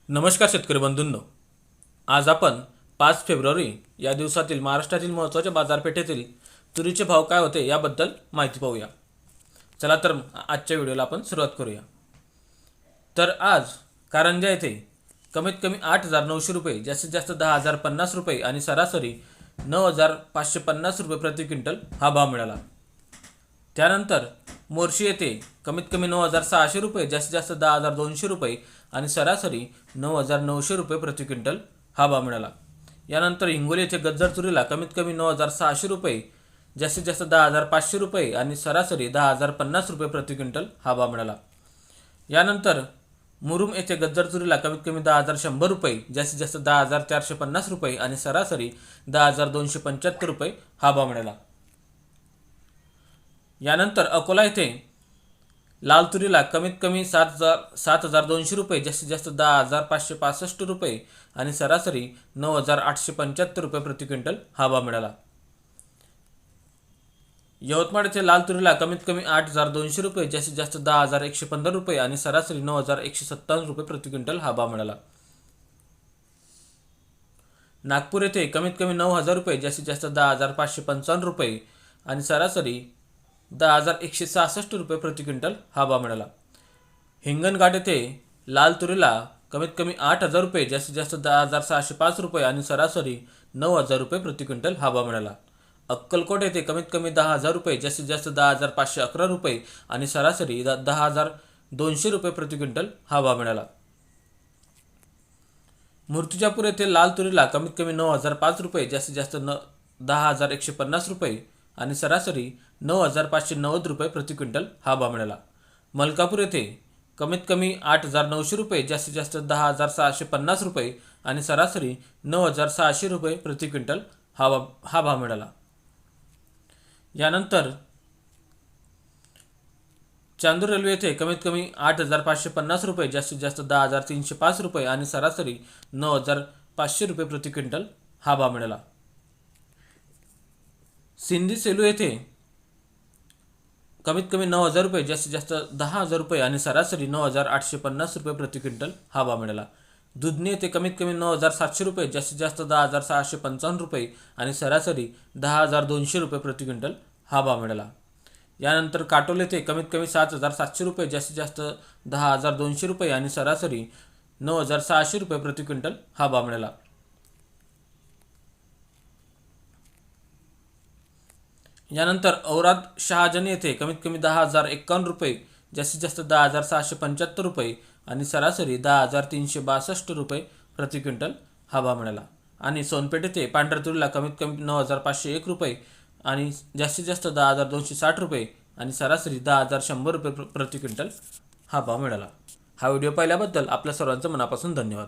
नमस्कार शेतकरी बंधूंनो, आज आपण 5 फेब्रुवारी या दिवसातील महाराष्ट्रातील महत्त्वाच्या बाजारपेठेतील तुरीचे भाव काय होते याबद्दल माहिती पाहूया. चला तर आजच्या व्हिडिओला आपण सुरुवात करूया. तर आज कारंजा येथे कमीत कमी 8,900 रुपये, जास्तीत जास्त 10,050 रुपये आणि सरासरी 9,550 रुपये प्रति क्विंटल हा भाव मिळाला. त्यानंतर मोर्शी येथे कमीत कमी 9,600 रुपये, जास्तीत जास्त 10,200 रुपये आणि सरासरी 9,900 रुपये प्रति क्विंटल हा भाव मिळाला. यानंतर हिंगोली येथे गज्जर तुरीला कमीत कमी 9,600 रुपये, जास्तीत जास्त 10,500 रुपये आणि सरासरी 10,050 रुपये प्रति क्विंटल हा भाव मिळाला. यानंतर मुरुम येथे गज्जर तुरीला कमीत कमी 10,100 रुपये, जास्तीत जास्त 10,450 रुपये आणि सरासरी 10,275 रुपये हा भाव मिळाला. यानंतर अकोला येथे लाल तुरीला कमीत कमी 7,200 रुपये, जास्तीत जास्त 10,565 रुपये आणि सरासरी 9,875 रुपये प्रति क्विंटल हा भाव मिळाला. यवतमाळ येथे लाल तुरीला कमीत कमी 8,200 रुपये, जास्तीत जास्त 10,115 रुपये आणि सरासरी 9,157 रुपये प्रति क्विंटल हा भाव मिळाला. नागपूर येथे कमीत कमी 9,000 रुपये, जास्तीत जास्त 10,555 रुपये आणि सरासरी 10,166 रुपये प्रति क्विंटल हा भाव मिळाला. हिंगणघाट येथे लाल तुरीला कमीत कमी 8,000 रुपये, जास्तीत जास्त 10,605 रुपये आणि सरासरी 9,000 रुपये प्रति क्विंटल हा भाव मिळाला. अक्कलकोट येथे कमीत कमी 10,000 रुपये, जास्तीत जास्त 10,511 रुपये आणि सरासरी 10,200 रुपये प्रति क्विंटल हा भाव मिळाला. मूर्तिजापूर येथे लाल तुरीला कमीत कमी 9,005 रुपये, जास्तीत जास्त 10,150 रुपये आणि सरासरी 9,590 रुपये प्रति क्विंटल हा भाव मिळाला. मलकापूर येथे कमीत कमी 8,900 रुपये, जास्तीत जास्त 10,650 रुपये आणि सरासरी 9,600 रुपये प्रति क्विंटल हा भाव मिळाला. यानंतर चांदूर रेल्वे येथे कमीत कमी 8,550 रुपये, जास्तीत जास्त 10,305 रुपये आणि सरासरी 9,500 रुपये प्रति क्विंटल हा भाव मिळाला. सिंधी सेलू येथे कमीत कमी 9,000 रुपये, जास्तीत जास्त 10,000 रुपये आणि सरासरी 9,850 रुपये प्रति क्विंटल हा भाव मिळाला. दुधनी येथे कमीत कमी 9,700 रुपये, जास्तीत जास्त 10,655 रुपये आणि सरासरी 10,200 रुपये प्रति क्विंटल हा भाव मिळाला. यानंतर काटोल येथे कमीत कमी 7,700 रुपये, जास्तीत जास्त 10,200 रुपये आणि सरासरी 9,600 रुपये प्रति क्विंटल हा भाव मिळाला. यानंतर औराद शहाजनी येथे कमीत कमी 10,051 रुपये, जास्तीत जास्त 10,675 रुपये आणि सरासरी 10,362 रुपये प्रति क्विंटल हा भाव मिळाला. आणि सोनपेठ येथे पांढऱ्या तुरीला कमीत कमी 9,501 रुपये आणि जास्तीत जास्त 10,260 रुपये आणि सरासरी 10,100 रुपये प्रति क्विंटल हा भाव मिळाला. हा व्हिडिओ पाहिल्याबद्दल आपल्या सर्वांचं मनापासून धन्यवाद.